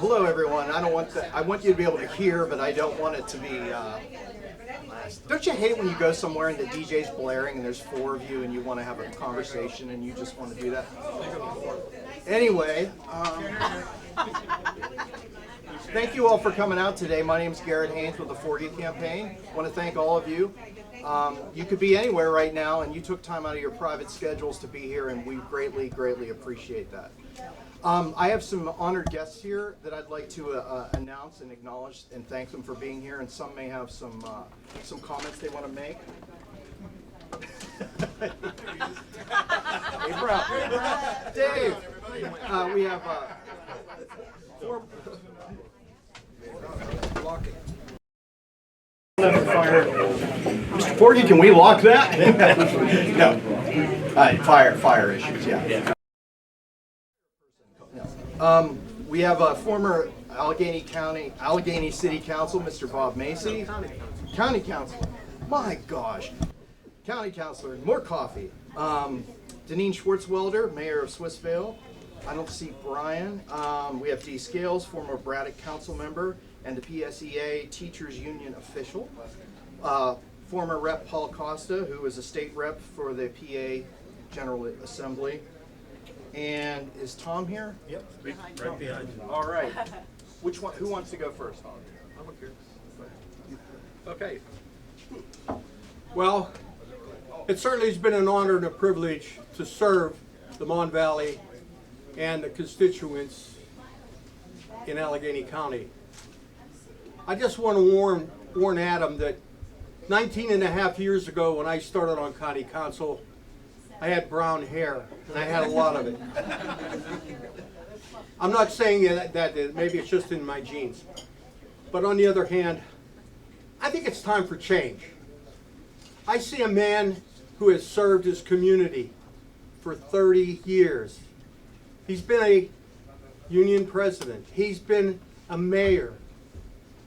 hello everyone. I want you to be able to hear, but I don't want it to be. Don't you hate when you go somewhere and the DJ's blaring and there's four of you and you want to have a conversation and you just want to do that? Anyway, thank you all for coming out today. My name is Garrett Haynes with the Forgie campaign. I want to thank all of you. You could be anywhere right now, and you took time out of your private schedules to be here, and we greatly, greatly appreciate that. I have some honored guests here that I'd like to announce and acknowledge and thank them for being here, and some may have some comments they want to make. Hey, Brown. Dave. We have four. Mr. Forgie, can we lock that? No. Fire issues, yeah. We have a former Allegheny City Council, Mr. Bob Macy. County Councilor. My gosh. County Councilor. More coffee. Deneen Schwartzwelder, Mayor of Swissvale. I don't see Brian. We have Dee Scales, former Braddock Council member and the PSEA Teachers Union official. Former Rep Paul Costa, who was a state rep for the PA General Assembly. And is Tom here? Yep, right behind you. All right. Which one? Who wants to go first? I'm up here. Okay. Well, it certainly has been an honor and a privilege to serve the Mon Valley and the constituents in Allegheny County. I just want to warn Adam that 19 and a half years ago when I started on county council, I had brown hair, and I had a lot of it. I'm not saying that maybe it's just in my genes. But on the other hand, I think it's time for change. I see a man who has served his community for 30 years. He's been a union president. He's been a mayor.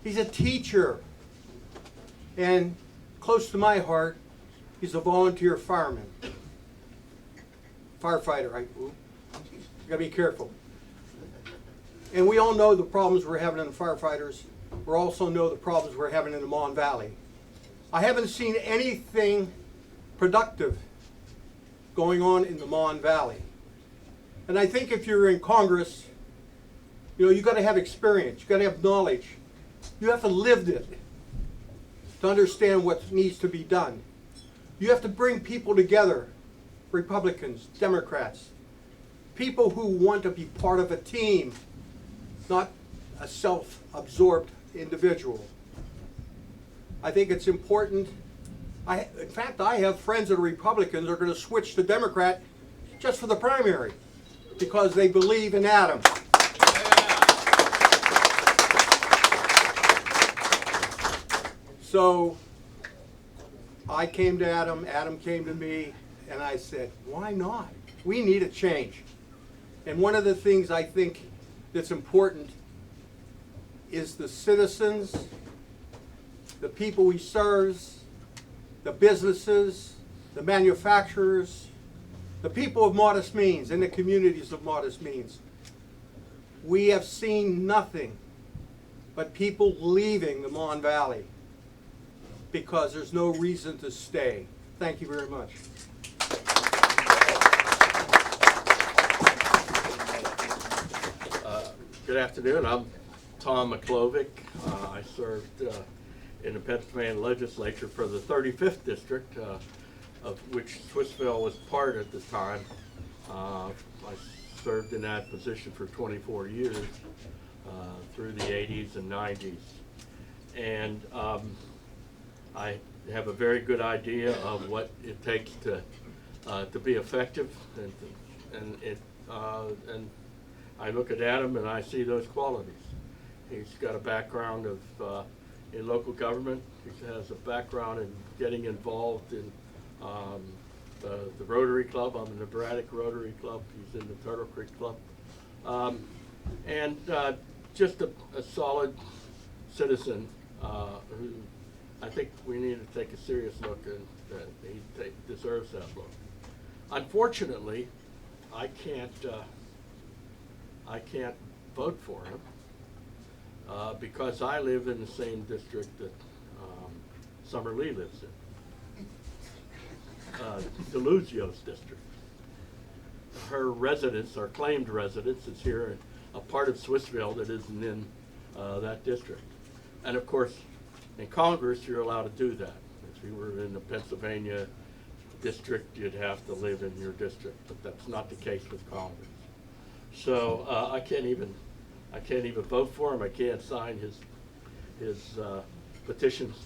He's a teacher. And close to my heart, he's a volunteer fireman. Firefighter, right? You gotta be careful. And we all know the problems we're having in the firefighters. We also know the problems we're having in the Mon Valley. I haven't seen anything productive going on in the Mon Valley. And I think if you're in Congress, you gotta have experience, you gotta have knowledge. You have to live it to understand what needs to be done. You have to bring people together. Republicans, Democrats, people who want to be part of a team, not a self-absorbed individual. I think it's important. In fact, I have friends that are Republicans who are going to switch to Democrat just for the primary because they believe in Adam. So I came to Adam, Adam came to me, and I said, why not? We need a change. And one of the things I think that's important is the citizens, the people we serve, the businesses, the manufacturers, the people of modest means and the communities of modest means. We have seen nothing but people leaving the Mon Valley because there's no reason to stay. Thank you very much. Good afternoon. I'm Tom McClovic. I served in the Pennsylvania legislature for the 35th district, of which Swissvale was part at the time. I served in that position for 24 years through the 80s and 90s. And I have a very good idea of what it takes to be effective, and I look at Adam and I see those qualities. He's got a background of in local government. He has a background in getting involved in the Rotary Club. I'm in the Braddock Rotary Club. He's in the Turtle Creek Club. And just a solid citizen who I think we need to take a serious look, and he deserves that look. Unfortunately, I can't vote for him because I live in the same district that Summer Lee lives in, Deluzio's district. Her residence, or claimed residence, is here in a part of Swissville that isn't in that district. And of course, in Congress, you're allowed to do that. If you were in the Pennsylvania district, you'd have to live in your district, but that's not the case with Congress. So I can't even vote for him. I can't sign his petitions,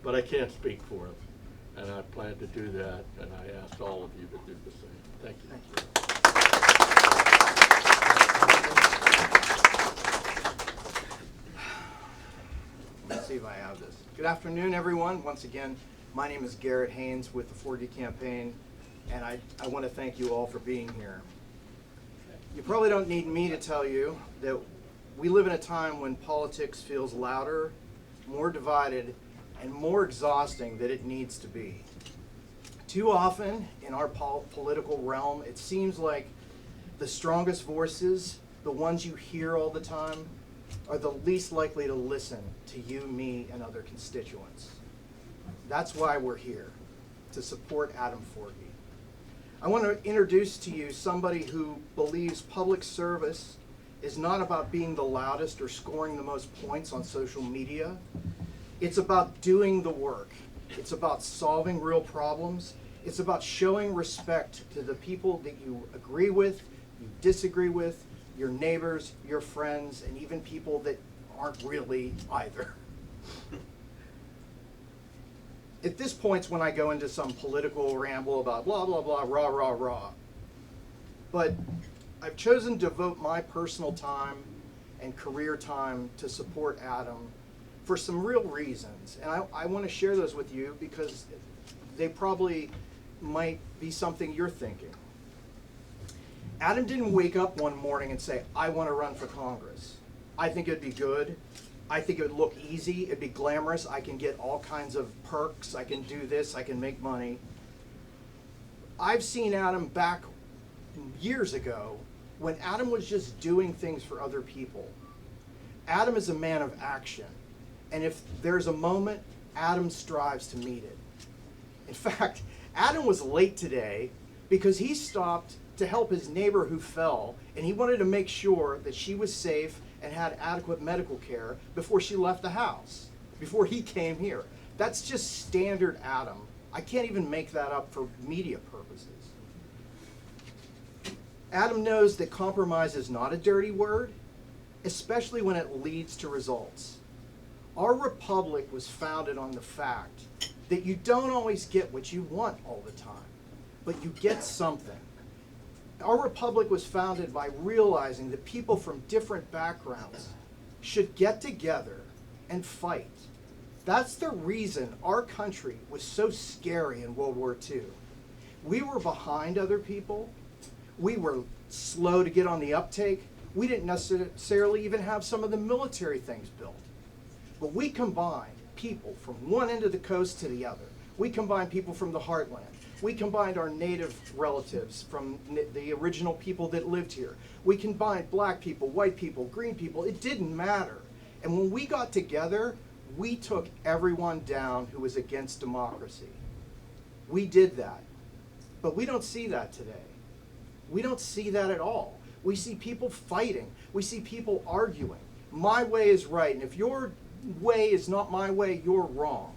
but I can speak for him, and I plan to do that. And I ask all of you to do the same. Thank you. Thank you. Let's see if I have this. Good afternoon, everyone. Once again, my name is Garrett Haynes with the Forgie campaign, and I want to thank you all for being here. You probably don't need me to tell you that we live in a time when politics feels louder, more divided, and more exhausting than it needs to be. Too often in our political realm, it seems like the strongest voices, the ones you hear all the time, are the least likely to listen to you, me, and other constituents. That's why we're here, to support Adam Forgie. I want to introduce to you somebody who believes public service is not about being the loudest or scoring the most points on social media. It's about doing the work. It's about solving real problems. It's about showing respect to the people that you agree with, you disagree with, your neighbors, your friends, and even people that aren't really either. At this point, when I go into some political ramble about blah, blah, blah, rah, rah, rah. But I've chosen to devote my personal time and career time to support Adam for some real reasons. And I want to share those with you because they probably might be something you're thinking. Adam didn't wake up one morning and say, I want to run for Congress. I think it'd be good. I think it would look easy. It'd be glamorous. I can get all kinds of perks. I can do this. I can make money. I've seen Adam back years ago when Adam was just doing things for other people. Adam is a man of action. And if there's a moment, Adam strives to meet it. In fact, Adam was late today because he stopped to help his neighbor who fell, and he wanted to make sure that she was safe and had adequate medical care before she left the house, before he came here. That's just standard Adam. I can't even make that up for media purposes. Adam knows that compromise is not a dirty word, especially when it leads to results. Our republic was founded on the fact that you don't always get what you want all the time, but you get something. Our republic was founded by realizing that people from different backgrounds should get together and fight. That's the reason our country was so scary in World War II. We were behind other people. We were slow to get on the uptake. We didn't necessarily even have some of the military things built. But we combined people from one end of the coast to the other. We combined people from the heartland. We combined our native relatives from the original people that lived here. We combined black people, white people, green people. It didn't matter. And when we got together, we took everyone down who was against democracy. We did that. But we don't see that today. We don't see that at all. We see people fighting. We see people arguing. My way is right, and if your way is not my way, you're wrong.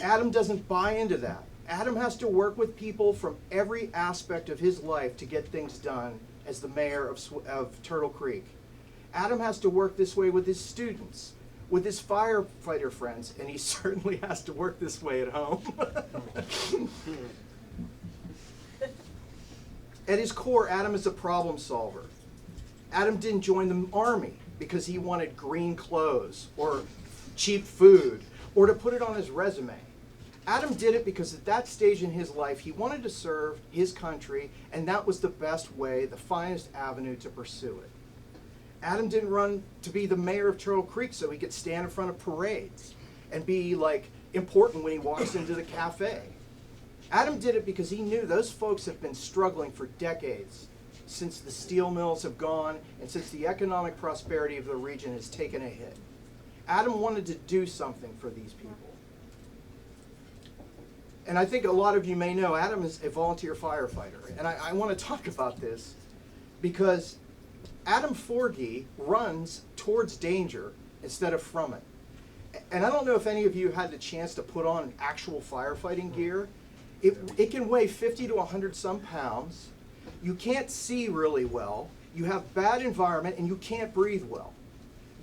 Adam doesn't buy into that. Adam has to work with people from every aspect of his life to get things done as the mayor of Turtle Creek. Adam has to work this way with his students, with his firefighter friends, and he certainly has to work this way at home. At his core, Adam is a problem solver. Adam didn't join the army because he wanted green clothes or cheap food or to put it on his resume. Adam did it because at that stage in his life, he wanted to serve his country, and that was the best way, the finest avenue to pursue it. Adam didn't run to be the mayor of Turtle Creek so he could stand in front of parades and be like important when he walks into the cafe. Adam did it because he knew those folks have been struggling for decades since the steel mills have gone and since the economic prosperity of the region has taken a hit. Adam wanted to do something for these people. And I think a lot of you may know Adam is a volunteer firefighter. And I want to talk about this because Adam Forgie runs towards danger instead of from it. And I don't know if any of you had the chance to put on actual firefighting gear. It can weigh 50 to 100 some pounds. You can't see really well. You have bad environment and you can't breathe well.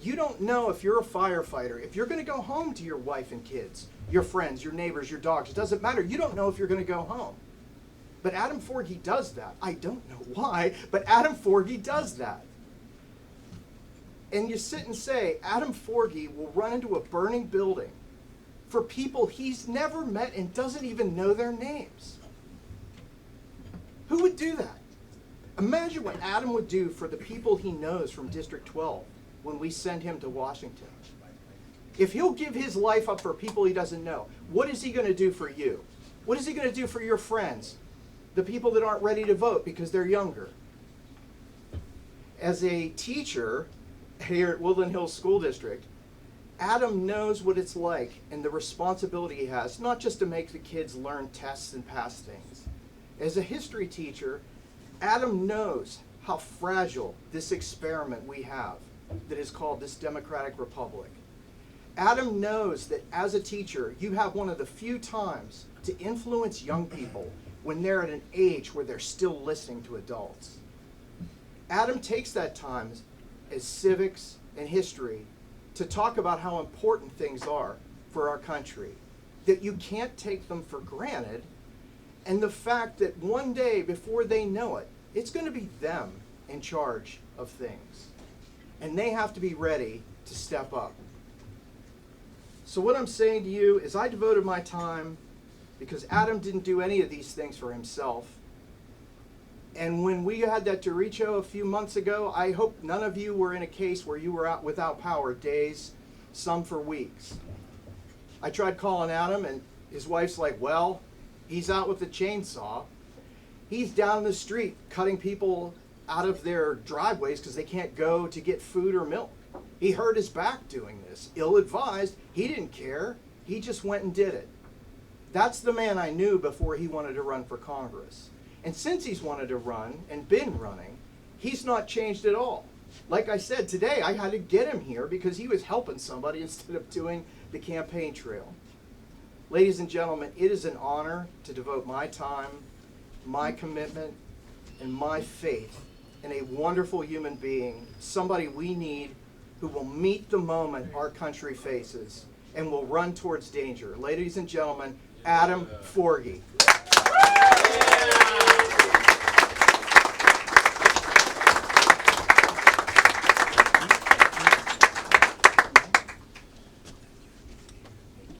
You don't know if you're a firefighter, if you're going to go home to your wife and kids, your friends, your neighbors, your dogs. It doesn't matter. You don't know if you're going to go home. But Adam Forgie does that. I don't know why, but Adam Forgie does that. And you sit and say, Adam Forgie will run into a burning building for people he's never met and doesn't even know their names. Who would do that? Imagine what Adam would do for the people he knows from District 12 when we send him to Washington. If he'll give his life up for people he doesn't know, what is he going to do for you? What is he going to do for your friends? The people that aren't ready to vote because they're younger. As a teacher here at Woodland Hills School District, Adam knows what it's like and the responsibility he has, not just to make the kids learn tests and pass things. As a history teacher, Adam knows how fragile this experiment we have that is called this democratic republic. Adam knows that as a teacher, you have one of the few times to influence young people when they're at an age where they're still listening to adults. Adam takes that time as civics and history to talk about how important things are for our country, that you can't take them for granted, and the fact that one day before they know it, it's going to be them in charge of things. And they have to be ready to step up. So what I'm saying to you is I devoted my time because Adam didn't do any of these things for himself. And when we had that derecho a few months ago, I hope none of you were in a case where you were out without power days, some for weeks. I tried calling Adam and his wife's like, well, he's out with the chainsaw. He's down the street cutting people out of their driveways because they can't go to get food or milk. He hurt his back doing this. Ill-advised. He didn't care. He just went and did it. That's the man I knew before he wanted to run for Congress. And since he's wanted to run and been running, he's not changed at all. Like I said, today I had to get him here because he was helping somebody instead of doing the campaign trail. Ladies and gentlemen, it is an honor to devote my time, my commitment, and my faith in a wonderful human being, somebody we need who will meet the moment our country faces and will run towards danger. Ladies and gentlemen, Adam Forgie.